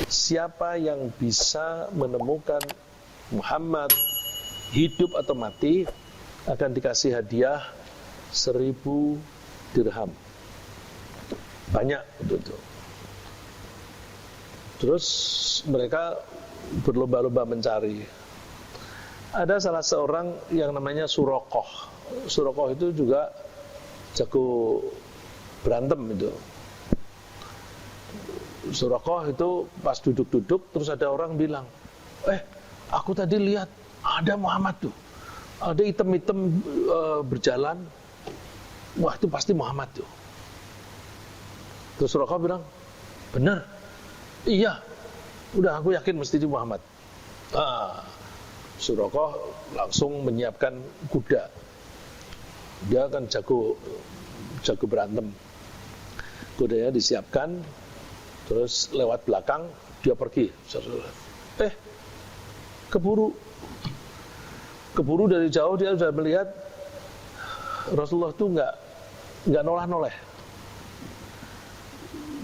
siapa yang bisa menemukan Muhammad hidup atau mati akan dikasih hadiah 1000 dirham. Banyak itu. Terus mereka berlomba-lomba mencari. Ada salah seorang yang namanya Suraqah. Suraqah itu juga jago berantem itu. Suraqah itu pas duduk-duduk terus ada orang bilang, aku tadi lihat ada Muhammad tuh, ada hitam-hitam berjalan, wah itu pasti Muhammad tuh. Terus Suraqah bilang, benar, iya, udah aku yakin mesti itu Muhammad. Suraqah langsung menyiapkan kuda, dia kan jago berantem, kudanya disiapkan, terus lewat belakang dia pergi. Keburu dari jauh dia sudah melihat Rasulullah itu nggak noleh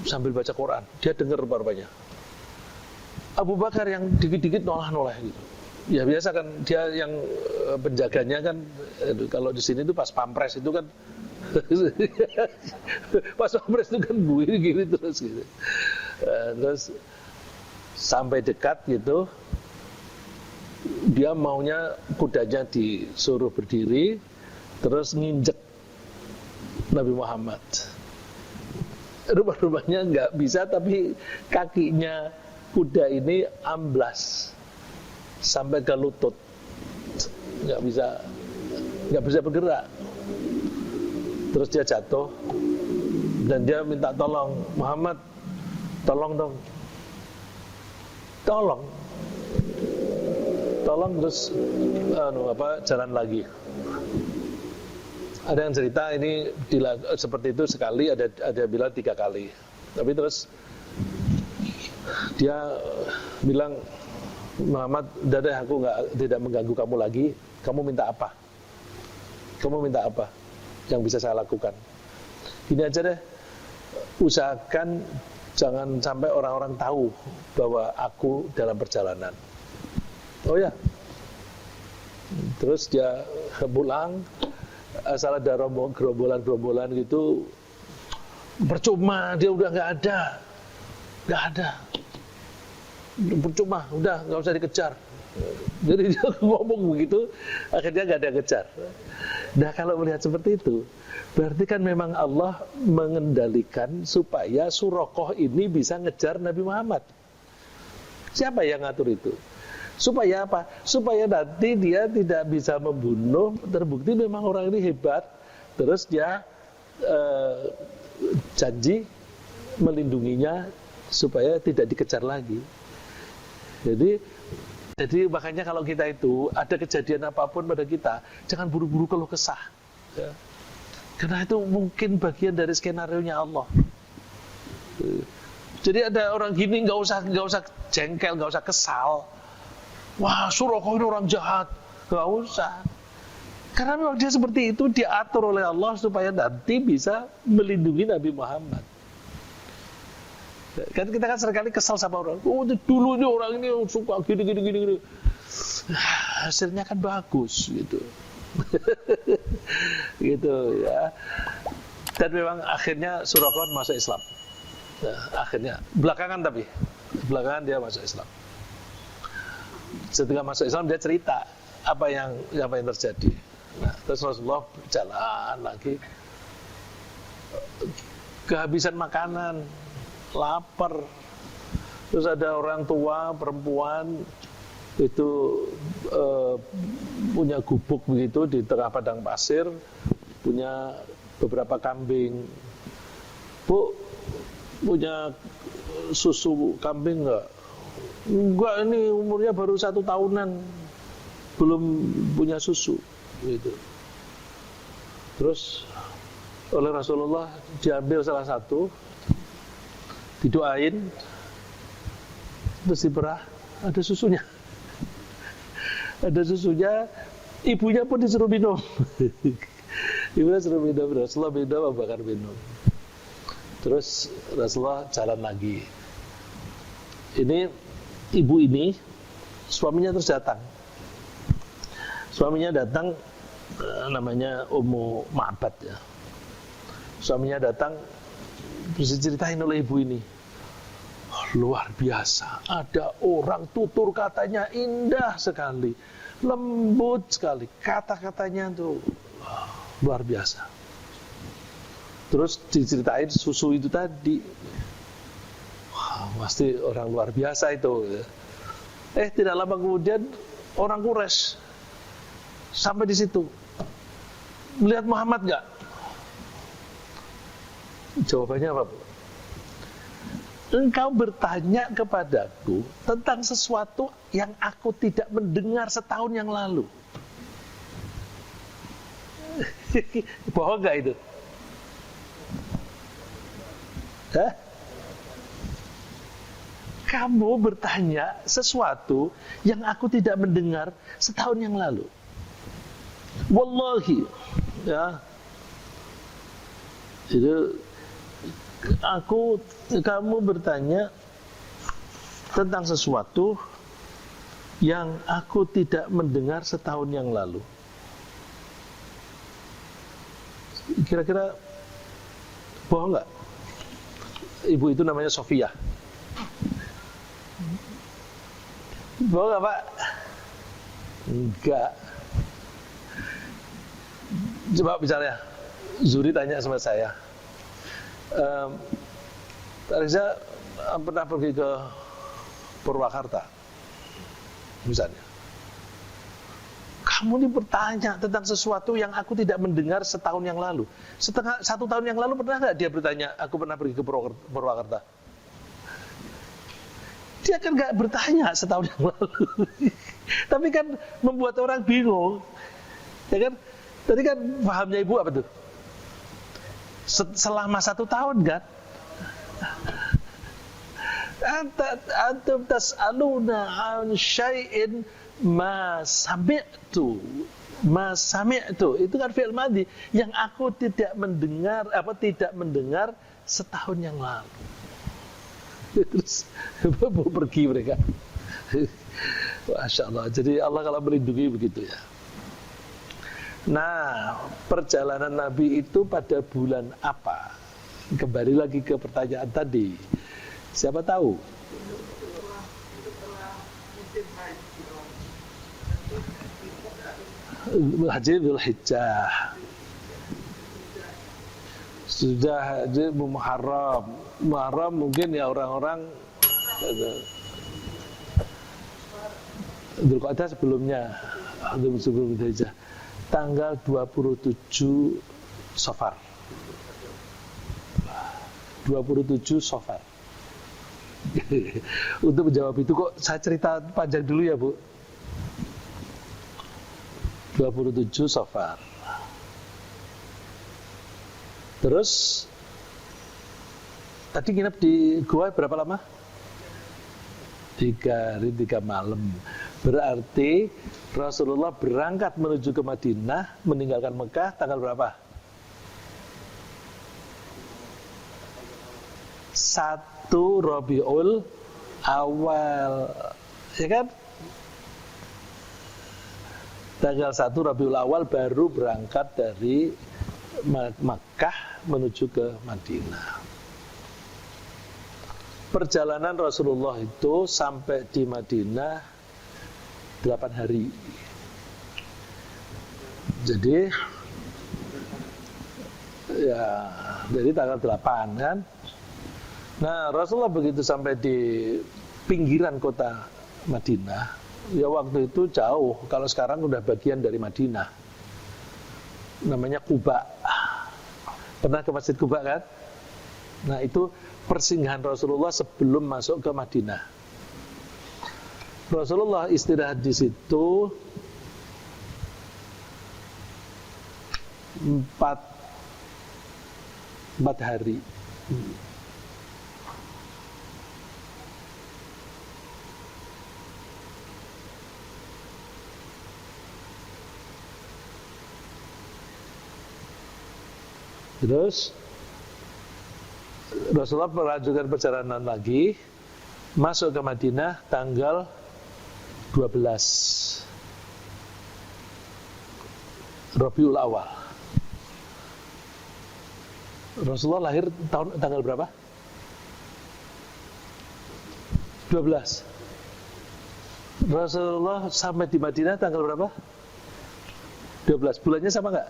sambil baca Quran. Dia dengar rupanya Abu Bakar yang dikit-dikit noleh gitu. Ya biasa kan dia yang penjaganya kan, kalau di sini tuh pas pampres itu kan pas pampres itu kan gini terus gitu. Terus sampai dekat gitu, dia maunya kudanya disuruh berdiri, terus nginjek Nabi Muhammad. Rupanya nggak bisa, tapi kakinya kuda ini amblas sampai ke lutut, nggak bisa bergerak. Terus dia jatuh dan dia minta tolong, Muhammad, tolong dong, tolong, terus jalan lagi. Ada yang cerita ini seperti itu sekali, ada bilang 3 kali. Tapi terus dia bilang, Muhammad, udah deh, aku tidak mengganggu kamu lagi. Kamu minta apa? Kamu minta apa yang bisa saya lakukan? Gini aja deh, usahakan jangan sampai orang-orang tahu bahwa aku dalam perjalanan. Oh ya. Terus dia pulang, asal ada gerombolan gitu, percuma, dia udah nggak ada. Percuma, udah nggak usah dikejar. Jadi dia ngomong begitu, akhirnya nggak ada yang kejar. Nah kalau melihat seperti itu, berarti kan memang Allah mengendalikan supaya Suraqah ini bisa ngejar Nabi Muhammad. Siapa yang ngatur itu? Supaya apa? Supaya nanti dia tidak bisa membunuh, terbukti memang orang ini hebat, terus dia janji melindunginya supaya tidak dikejar lagi. Jadi makanya kalau kita itu ada kejadian apapun pada kita, jangan buru-buru keluh kesah, ya. Karena itu mungkin bagian dari skenario-nya Allah. Jadi ada orang gini nggak usah jengkel, nggak usah kesal. Wah, Suraqah ini orang jahat, nggak usah. Karena memang dia seperti itu, diatur oleh Allah supaya nanti bisa melindungi Nabi Muhammad. Kan kita kan seringkali kesal sama orang. Oh, dulu ini orang ini suka gini. Hasilnya kan bagus gitu. Gitu ya. Dan memang akhirnya Suraqah masuk Islam. Nah, akhirnya belakangan dia masuk Islam. Setelah masuk Islam dia cerita apa yang terjadi. Nah, terus Rasulullah berjalan lagi, kehabisan makanan, lapar. Terus ada orang tua, perempuan itu punya gubuk begitu di tengah padang pasir, punya beberapa kambing. Bu, punya susu kambing enggak? Enggak, ini umurnya baru 1 tahunan, belum punya susu gitu. Terus oleh Rasulullah diambil salah satu, didoain, terus diperah, ada susunya. Ada susunya, ibunya pun disuruh minum. Ibunya suruh minum, Rasulullah minum, Abu Bakar minum. Terus Rasulullah jalan lagi. Ini ibu ini suaminya terus datang. Suaminya datang, namanya Ummu Ma'bad ya. Suaminya datang, terus diceritain oleh ibu ini. Luar biasa, ada orang tutur katanya indah sekali, lembut sekali, kata-katanya tuh luar biasa. Terus diceritain susu itu tadi, wah, pasti orang luar biasa itu. Tidak lama kemudian orang Quraisy sampai di situ, melihat Muhammad nggak? Jawabannya apa, Bu? Engkau bertanya kepadaku tentang sesuatu yang aku tidak mendengar setahun yang lalu. Bohong nggak itu? Hah? Kamu bertanya sesuatu yang aku tidak mendengar setahun yang lalu. Wallahi, ya, itu kamu bertanya tentang sesuatu yang aku tidak mendengar setahun yang lalu. Kira-kira bohong nggak? Ibu itu namanya Sofia. Bohong nggak, Pak? Enggak. Coba misalnya Zuri tanya sama saya, Reza pernah pergi ke Purwakarta misalnya. Kamu ini bertanya tentang sesuatu yang aku tidak mendengar setahun yang lalu. Satu tahun yang lalu pernah nggak dia bertanya, aku pernah pergi ke Purwakarta? Dia kan nggak bertanya setahun yang lalu. Tapi kan membuat orang bingung, ya kan? Tadi kan pahamnya ibu apa tuh? Selama 1 tahun kan? Antum tas'aluna an syai'in ma sami'tu. Ma sami'tu itu kan fi'il madhi yang aku tidak mendengar setahun yang lalu. Terus mau pergi mereka. Masya Allah. Jadi Allah kalau melindungi begitu ya. Nah, perjalanan Nabi itu pada bulan apa? Kembali lagi ke pertanyaan tadi. Siapa tahu? Haji Dzulhijjah. Sudah haji Muharram. Muharram mungkin ya orang-orang Dzulqa'dah sebelumnya, sebelum Dzulhijjah. Tanggal 27 Safar. 27 Safar. Untuk menjawab itu kok saya cerita panjang dulu ya, Bu. 27 Safar. Terus tadi nginep di gua berapa lama? 3 hari 3 malam. Berarti Rasulullah berangkat menuju ke Madinah, meninggalkan Mekah tanggal berapa? 1 Rabiul Awal, ya kan? Tanggal 1 Rabiul Awal baru berangkat dari Makkah menuju ke Madinah. Perjalanan Rasulullah itu sampai di Madinah 8 hari. Jadi ya dari tanggal 8 kan. Nah, Rasulullah begitu sampai di pinggiran kota Madinah, ya waktu itu jauh. Kalau sekarang udah bagian dari Madinah. Namanya Quba. Pernah ke Masjid Quba kan? Nah, itu persinggahan Rasulullah sebelum masuk ke Madinah. Rasulullah istirahat di situ 4 hari. Terus Rasulullah melanjutkan perjalanan lagi masuk ke Madinah tanggal 12 Rabiul Awal. Rasulullah lahir tanggal berapa? 12. Rasulullah sampai di Madinah tanggal berapa? 12. Bulannya sama nggak?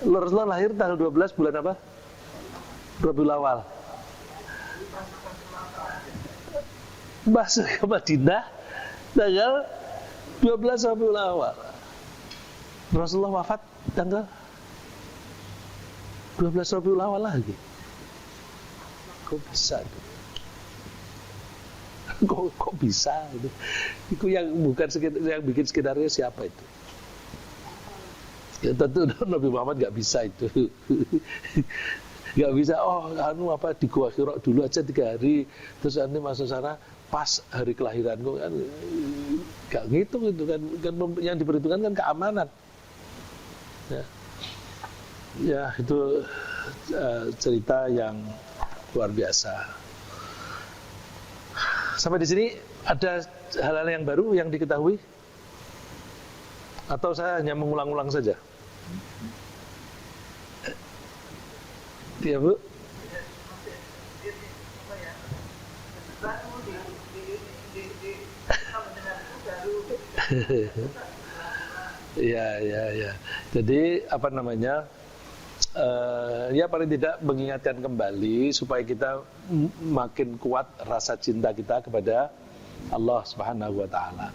Rasulullah lahir tanggal 12 bulan apa? Rabiul Awal. Masuk ke Madinah tanggal 12 Rabiul Awal. Rasulullah wafat tanggal 12 Rabiul Awal lagi. Kok bisa itu? Kok bisa itu? Itu yang bukan yang bikin skenario siapa itu? Ya tentu Nabi Muhammad nggak bisa itu. Nggak bisa. Apa di Gua Hira dulu aja 3 hari, terus nanti masuk sana pas hari kelahiranku kan? Nggak ngitung itu kan yang diperhitungkan kan keamanan. Ya itu cerita yang luar biasa. Sampai di sini ada hal-hal yang baru yang diketahui? Atau saya hanya mengulang-ulang saja? Ya Bu? Ya. Jadi apa namanya? Ya paling tidak mengingatkan kembali supaya kita makin kuat rasa cinta kita kepada Allah Subhanahu wa taala.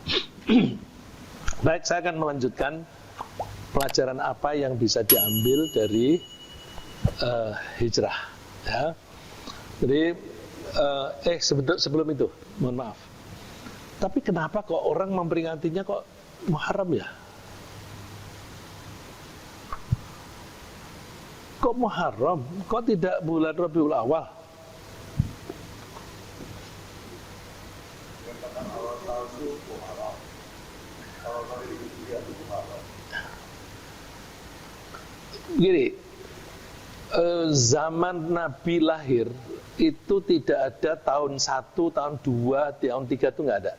Baik, saya akan melanjutkan pelajaran apa yang bisa diambil dari hijrah ya. Jadi sebelum itu, mohon maaf. Tapi kenapa kok orang memperingatinya kok Muharram ya? Kok Muharram? Kok tidak bulan Rabiul Awal? Gini, zaman Nabi lahir itu tidak ada tahun 1, tahun 2, tahun 3 itu nggak ada.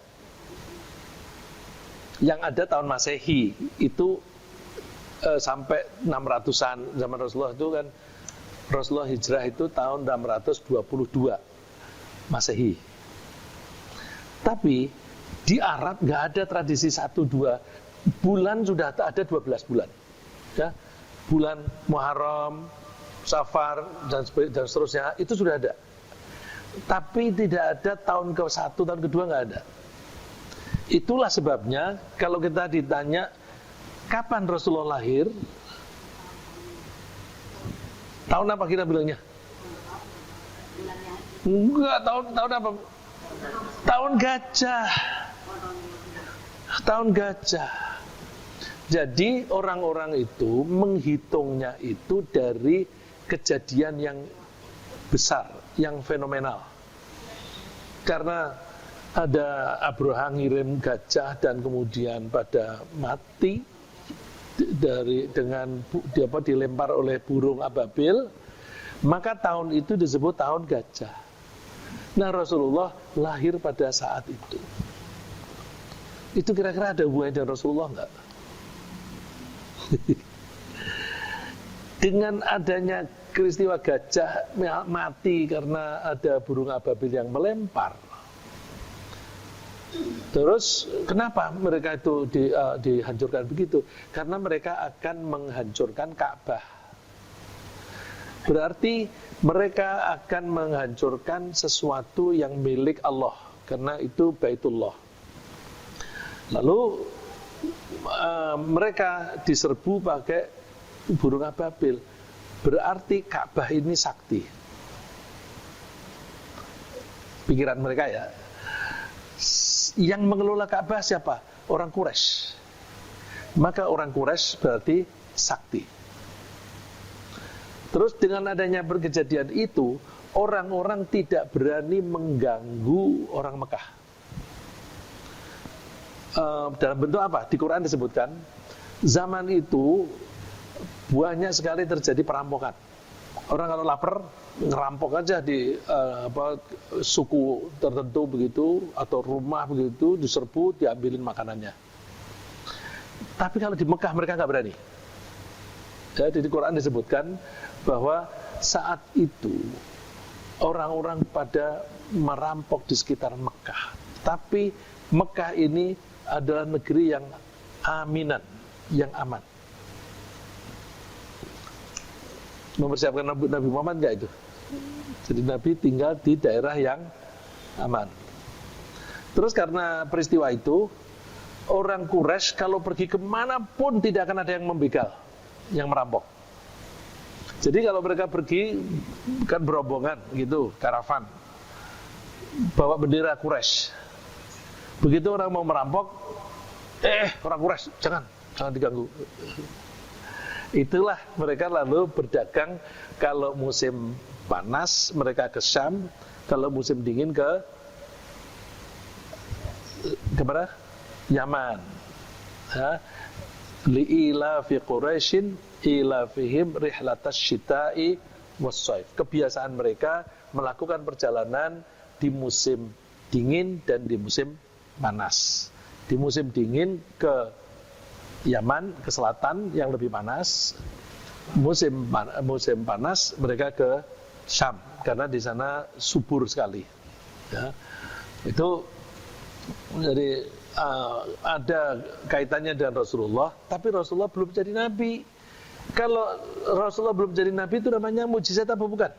Yang ada tahun Masehi itu sampai 600-an zaman Rasulullah itu kan, Rasulullah hijrah itu tahun 622 Masehi. Tapi di Arab nggak ada tradisi 1-2 bulan, sudah ada 12 bulan ya. Bulan Muharram, Safar dan seterusnya itu sudah ada. Tapi tidak ada tahun ke-1, tahun ke-2 nggak ada. Itulah sebabnya kalau kita ditanya kapan Rasulullah lahir, tahun apa kita bilangnya? Enggak, tahun apa? Tahun gajah. Tahun gajah. Jadi orang-orang itu menghitungnya itu dari kejadian yang besar, yang fenomenal. Karena ada Abraha ngirim gajah dan kemudian pada mati dilempar oleh burung ababil, maka tahun itu disebut tahun gajah. Nah, Rasulullah lahir pada saat itu. Itu kira-kira ada hubungannya dengan Rasulullah enggak? Dengan adanya peristiwa gajah mati karena ada burung ababil yang melempar. Terus kenapa mereka itu dihancurkan begitu? Karena mereka akan menghancurkan Ka'bah. Berarti mereka akan menghancurkan sesuatu yang milik Allah, karena itu Baitullah. Lalu mereka diserbu pakai burung ababil. Berarti Ka'bah ini sakti. Pikiran mereka ya. Yang mengelola Ka'bah siapa? Orang Quraisy. Maka orang Quraisy berarti sakti. Terus dengan adanya kejadian itu, orang-orang tidak berani mengganggu orang Mekah. Dalam bentuk apa? Di Quran disebutkan, zaman itu banyak sekali terjadi perampokan. Orang kalau lapar ngerampok aja di suku tertentu begitu, atau rumah begitu, diserbu, diambilin makanannya. Tapi kalau di Mekah mereka nggak berani. Jadi di Quran disebutkan bahwa saat itu orang-orang pada merampok di sekitar Mekah. Tapi Mekah ini adalah negeri yang aminan, yang aman. Mempersiapkan Nabi Muhammad nggak itu? Jadi Nabi tinggal di daerah yang aman. Terus karena peristiwa itu, orang Quraisy kalau pergi kemanapun tidak akan ada yang membegal, yang merampok. Jadi kalau mereka pergi kan berombongan gitu, karavan, bawa bendera Quraisy. Begitu orang mau merampok, orang Quraisy jangan diganggu. Itulah mereka lalu berdagang. Kalau musim panas mereka ke Syam, kalau musim dingin ke mana? Yaman. Li'ila fi Quraisyin ila fihim rihlatas syita'i was-shaif. Kebiasaan mereka melakukan perjalanan di musim dingin dan di musim panas. Di musim dingin ke Yaman, ke selatan yang lebih panas. Musim panas mereka ke Syam karena di sana subur sekali. Ya. Itu jadi ada kaitannya dengan Rasulullah, tapi Rasulullah belum jadi nabi. Kalau Rasulullah belum jadi nabi itu namanya mukjizat apa bukan?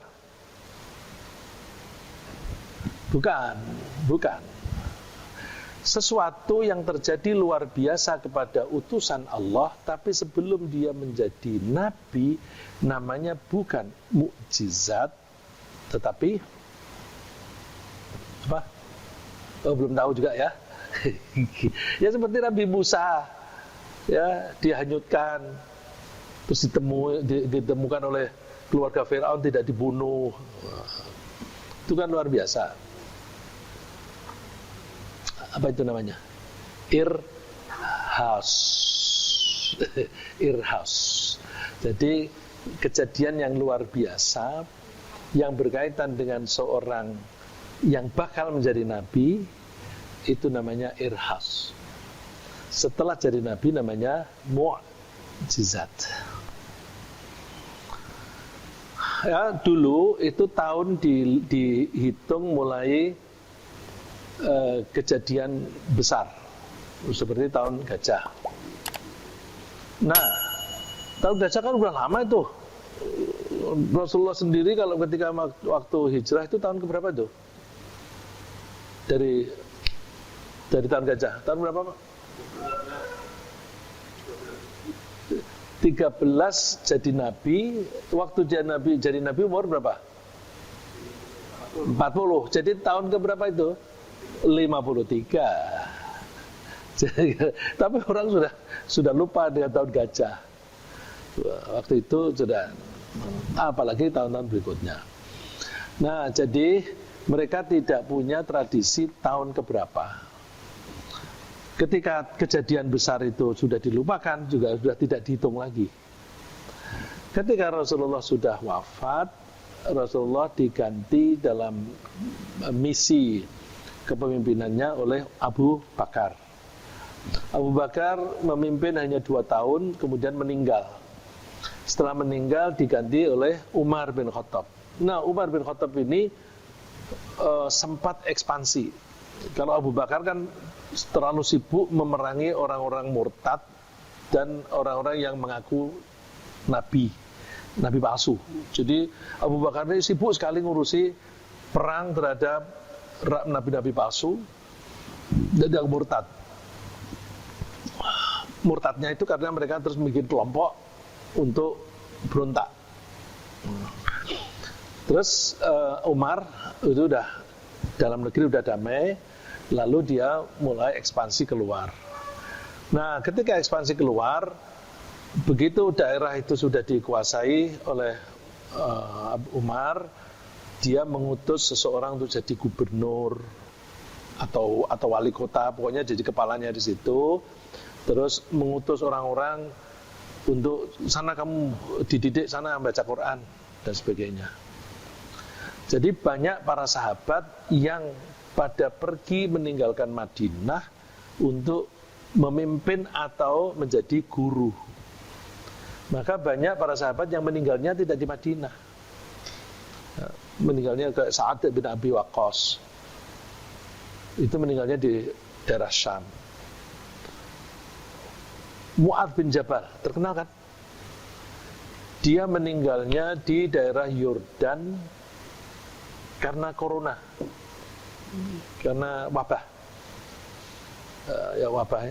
Bukan. Sesuatu yang terjadi luar biasa kepada utusan Allah, tapi sebelum dia menjadi nabi, namanya bukan mukjizat, tetapi apa? Belum tahu juga ya. Ya seperti Nabi Musa, ya dihanyutkan, terus ditemukan oleh keluarga Firaun, tidak dibunuh. Itu kan luar biasa. Apa itu namanya? Irhas. Jadi kejadian yang luar biasa yang berkaitan dengan seorang yang bakal menjadi nabi, itu namanya irhas. Setelah jadi nabi namanya mukjizat. Ya, dulu itu tahun dihitung mulai kejadian besar, seperti tahun gajah. Nah, tahun gajah kan udah lama itu. Rasulullah sendiri kalau ketika waktu hijrah itu tahun keberapa itu? Dari tahun gajah. Tahun berapa, Pak? 13 jadi nabi. Waktu jadi nabi umur berapa? 40. Jadi tahun keberapa itu? 53. Jadi, tapi orang sudah lupa dengan tahun gajah. Waktu itu sudah, apalagi tahun-tahun berikutnya. Nah, jadi mereka tidak punya tradisi tahun keberapa. Ketika kejadian besar itu sudah dilupakan, juga sudah tidak dihitung lagi. Ketika Rasulullah sudah wafat, Rasulullah diganti dalam misi kepemimpinannya oleh Abu Bakar. Abu Bakar memimpin hanya 2 tahun, kemudian meninggal. Setelah meninggal diganti oleh Umar bin Khattab. Nah, Umar bin Khattab ini sempat ekspansi. Kalau Abu Bakar kan terlalu sibuk memerangi orang-orang murtad dan orang-orang yang mengaku nabi palsu. Jadi Abu Bakar ini sibuk sekali ngurusi perang terhadap nabi-nabi palsu dan yang murtad. Murtadnya itu karena mereka terus bikin kelompok untuk berontak. Terus Umar itu udah dalam negeri udah damai, lalu dia mulai ekspansi keluar. Nah, ketika ekspansi keluar, begitu daerah itu sudah dikuasai oleh Umar, dia mengutus seseorang untuk jadi gubernur atau wali kota, pokoknya jadi kepalanya di situ. Terus mengutus orang-orang untuk sana kamu dididik sana baca Quran dan sebagainya. Jadi banyak para sahabat yang pada pergi meninggalkan Madinah untuk memimpin atau menjadi guru. Maka banyak para sahabat yang meninggalnya tidak di Madinah. Meninggalnya ke Sa'ad bin Abi Waqqas. Itu meninggalnya di daerah Syam. Mu'adz bin Jabal, terkenal kan? Dia meninggalnya di daerah Yordan karena corona, karena wabah. Ya wabah,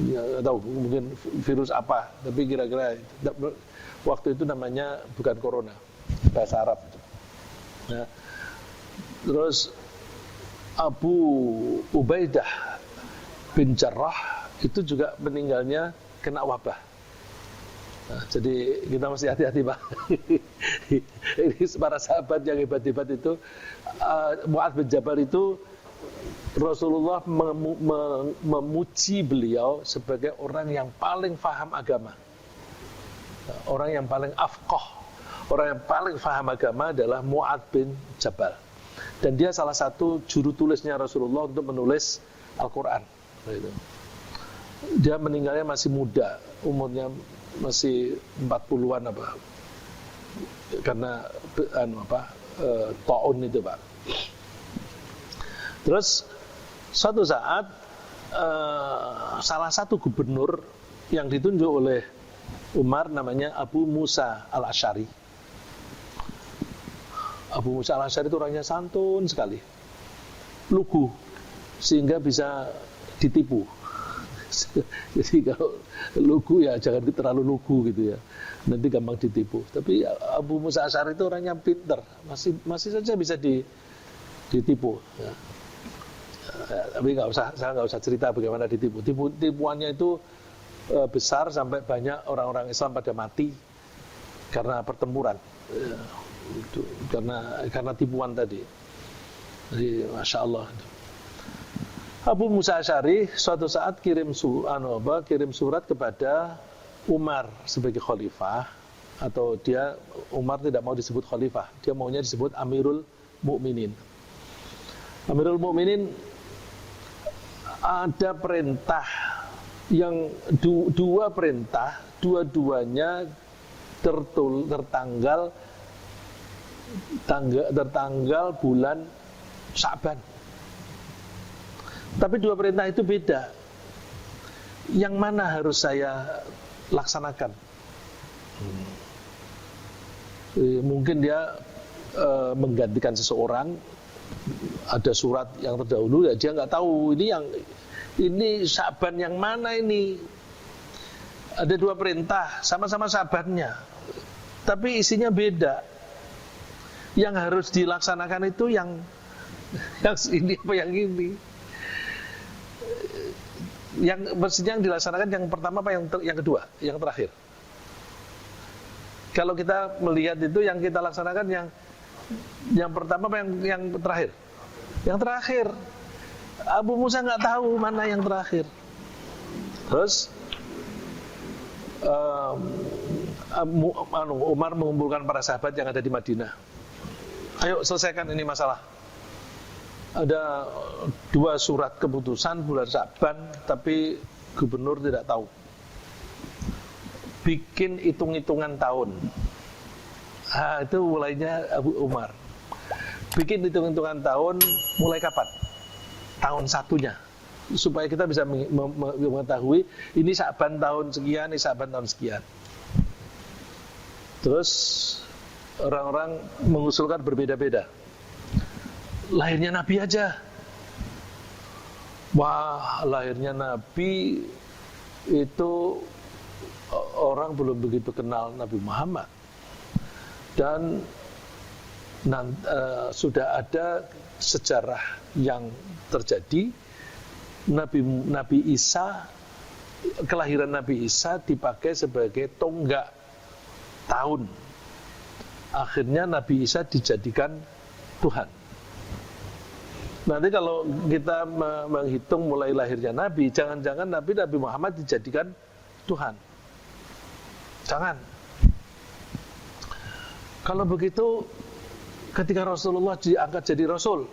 ya, tahu mungkin virus apa, tapi kira-kira waktu itu namanya bukan corona, bahasa Arab. Nah, terus Abu Ubaidah bin Jarrah itu juga meninggalnya kena wabah. Nah, jadi kita mesti hati-hati, Pak. Ini para sahabat yang hebat-hebat itu, Mu'adz bin Jabal itu Rasulullah memuji beliau sebagai orang yang paling faham agama. Orang yang paling afqah, orang yang paling faham agama adalah Mu'adz bin Jabal. Dan dia salah satu juru tulisnya Rasulullah untuk menulis Al-Quran. Dia meninggalnya masih muda, umurnya masih 40-an apa. Karena ta'un itu, Pak. Terus suatu saat salah satu gubernur yang ditunjuk oleh Umar namanya Abu Musa al-Asy'ari. Abu Musa al-Asy'ari itu orangnya santun sekali, lugu, sehingga bisa ditipu. Jadi kalau lugu ya jangan terlalu lugu gitu ya, nanti gampang ditipu. Tapi Abu Musa al-Asy'ari itu orangnya pinter, masih saja bisa ditipu. Ya. Tapi saya nggak usah cerita bagaimana ditipu. Tipuannya itu besar sampai banyak orang-orang Islam pada mati karena pertempuran. Ya, itu karena tipuan tadi. Jadi Masya Allah. Abu Musa Asy'ari suatu saat kirim surat kepada Umar sebagai khalifah, atau Umar tidak mau disebut khalifah, dia maunya disebut Amirul Mukminin. Amirul Mukminin ada perintah yang dua perintah, dua-duanya tertanggal bulan Sya'ban. Tapi dua perintah itu beda. Yang mana harus saya laksanakan? Mungkin dia menggantikan seseorang, ada surat yang terdahulu, ya dia nggak tahu ini Sya'ban yang mana ini. Ada dua perintah, sama-sama Sya'bannya, tapi isinya beda. Yang harus dilaksanakan itu yang ini apa yang ini. Yang mestinya yang dilaksanakan yang pertama apa yang kedua, yang terakhir. Kalau kita melihat itu yang kita laksanakan yang pertama apa yang terakhir? Yang terakhir. Abu Musa nggak tahu mana yang terakhir. Terus Umar mengumpulkan para sahabat yang ada di Madinah. Ayo selesaikan ini masalah. Ada dua surat keputusan bulan Sya'ban, tapi gubernur tidak tahu. Bikin hitung-hitungan tahun. Itu mulainya Abu Umar. Bikin hitung-hitungan tahun mulai kapan? Tahun satunya. Supaya kita bisa mengetahui ini Sya'ban tahun sekian, ini Sya'ban tahun sekian. Terus orang-orang mengusulkan berbeda-beda. Lahirnya Nabi aja. Wah, lahirnya Nabi itu orang belum begitu kenal Nabi Muhammad. Dan sudah ada sejarah yang terjadi. Nabi Isa, kelahiran Nabi Isa dipakai sebagai tonggak tahun. Akhirnya Nabi Isa dijadikan Tuhan. Nanti kalau kita menghitung mulai lahirnya Nabi, jangan-jangan Nabi Muhammad dijadikan Tuhan. Jangan. Kalau begitu ketika Rasulullah diangkat jadi Rasul?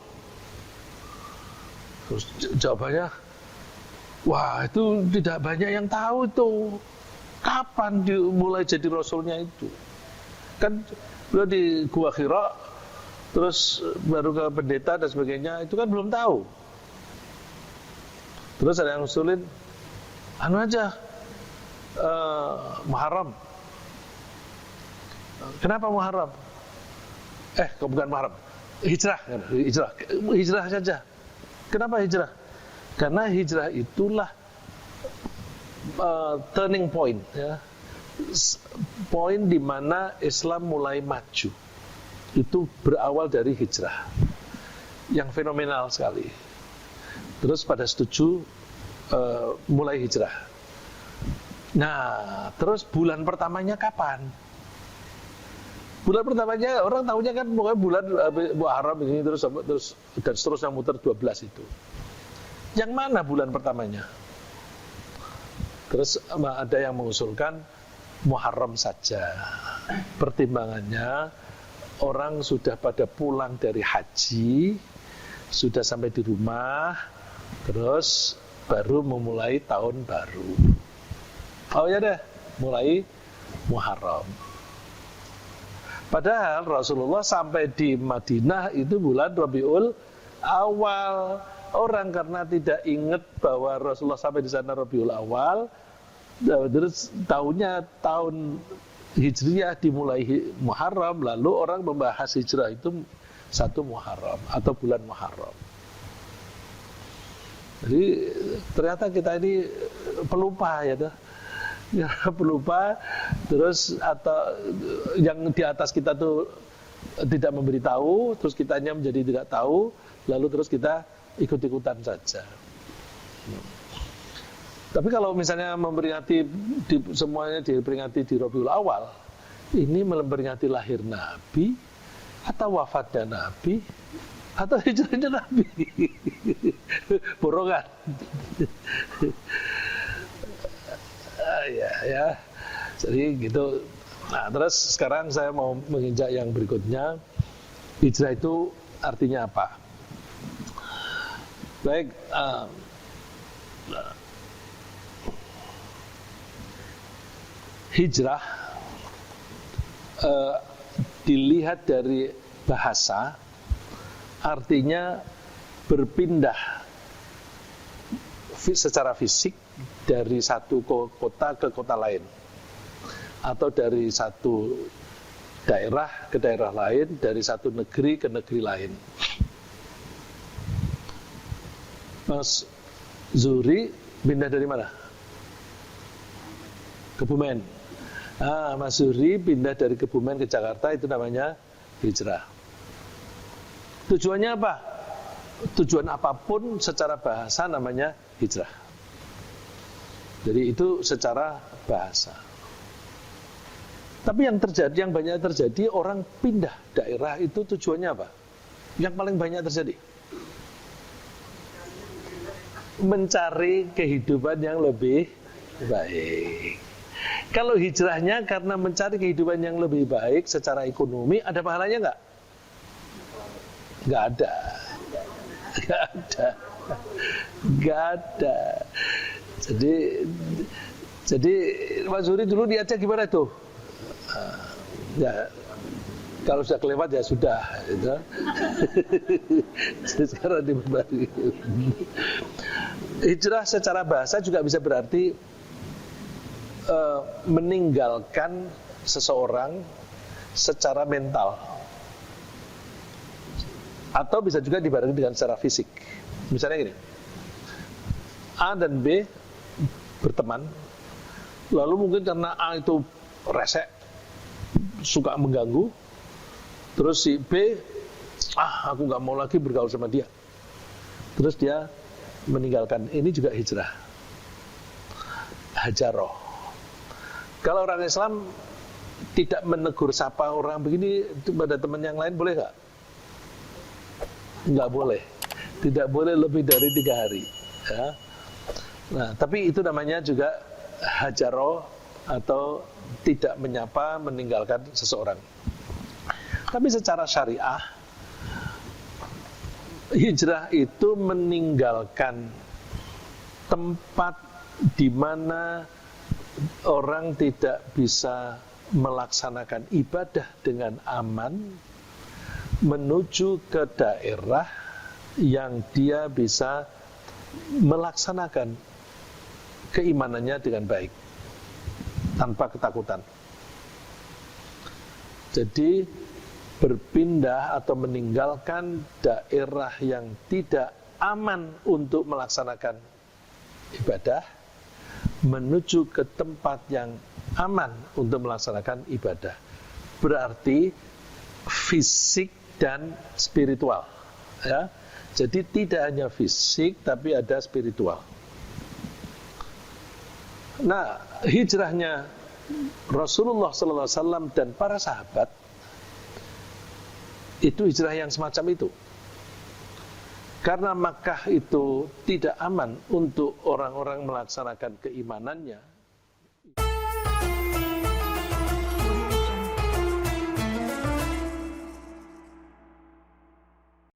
Terus jawabannya, wah itu tidak banyak yang tahu itu. Kapan dimulai jadi Rasulnya itu? Kan beliau di Gua Hira, terus baru ke pendeta dan sebagainya, itu kan belum tahu. Terus ada yang usulin, anu aja, Muharram. Kenapa Muharram? Kok bukan Muharram? Hijrah saja. Kenapa hijrah? Karena hijrah itulah turning point, ya. Poin di mana Islam mulai maju. Itu berawal dari hijrah yang fenomenal sekali. Terus pada setuju mulai hijrah. Nah, terus bulan pertamanya kapan? Bulan pertamanya orang tahunya kan pokoknya bulan Muharram ini terus dan seterusnya muter 12 itu. Yang mana bulan pertamanya? Terus ada yang mengusulkan Muharram saja. Pertimbangannya orang sudah pada pulang dari haji, sudah sampai di rumah, terus baru memulai tahun baru. Oh ya deh, mulai Muharram. Padahal Rasulullah sampai di Madinah itu bulan Rabiul Awal. Orang karena tidak ingat bahwa Rasulullah sampai di sana Rabiul Awal, terus tahun Hijriyah dimulai Muharram, lalu orang membahas hijrah itu 1 Muharram atau bulan Muharram. Jadi ternyata kita ini pelupa ya, pelupa. Terus atau yang di atas kita tuh tidak memberitahu, terus kitanya menjadi tidak tahu, lalu terus kita ikut-ikutan saja. Tapi kalau misalnya memperingati semuanya diperingati di Rabiul Awal, ini memperingati lahir Nabi atau wafatnya Nabi atau hijrahnya Nabi. Borongan. Ya. Jadi gitu. Nah, terus sekarang saya mau menginjak yang berikutnya. Hijrah itu artinya apa? Baik, hijrah dilihat dari bahasa, artinya berpindah secara fisik dari satu kota ke kota lain, atau dari satu daerah ke daerah lain, dari satu negeri ke negeri lain. Mas Zuhri pindah dari mana? Kebumen. Mas Zuhri pindah dari Kebumen ke Jakarta, itu namanya hijrah. Tujuannya apa? Tujuan apapun secara bahasa namanya hijrah. Jadi itu secara bahasa. Tapi yang banyak terjadi, orang pindah daerah itu tujuannya apa? Yang paling banyak terjadi? Mencari kehidupan yang lebih baik. Kalau hijrahnya karena mencari kehidupan yang lebih baik secara ekonomi, ada pahalanya nggak? Nggak ada. Jadi Mas Zuhri dulu di Aceh gimana tuh? Ya, kalau sudah kelewat ya sudah. Gitu. Sekarang dibalik. Hijrah secara bahasa juga bisa berarti meninggalkan seseorang secara mental, atau bisa juga dibarengi dengan secara fisik. Misalnya gini, A dan B berteman, lalu mungkin karena A itu resek, suka mengganggu, terus si B, aku nggak mau lagi bergaul sama dia, terus dia meninggalkan. Ini juga hijrah, hajaroh. Kalau orang Islam tidak menegur sapa orang begini pada teman yang lain, boleh nggak? Nggak boleh. Tidak boleh lebih dari 3 hari. Ya. Nah, tapi itu namanya juga hajaroh, atau tidak menyapa, meninggalkan seseorang. Tapi secara syariah, hijrah itu meninggalkan tempat di mana orang tidak bisa melaksanakan ibadah dengan aman menuju ke daerah yang dia bisa melaksanakan keimanannya dengan baik tanpa ketakutan. Jadi berpindah atau meninggalkan daerah yang tidak aman untuk melaksanakan ibadah menuju ke tempat yang aman untuk melaksanakan ibadah. Berarti fisik dan spiritual, ya. Jadi tidak hanya fisik tapi ada spiritual. Nah, hijrahnya Rasulullah SAW dan para sahabat itu hijrah yang semacam itu. Karena Makkah itu tidak aman untuk orang-orang melaksanakan keimanannya,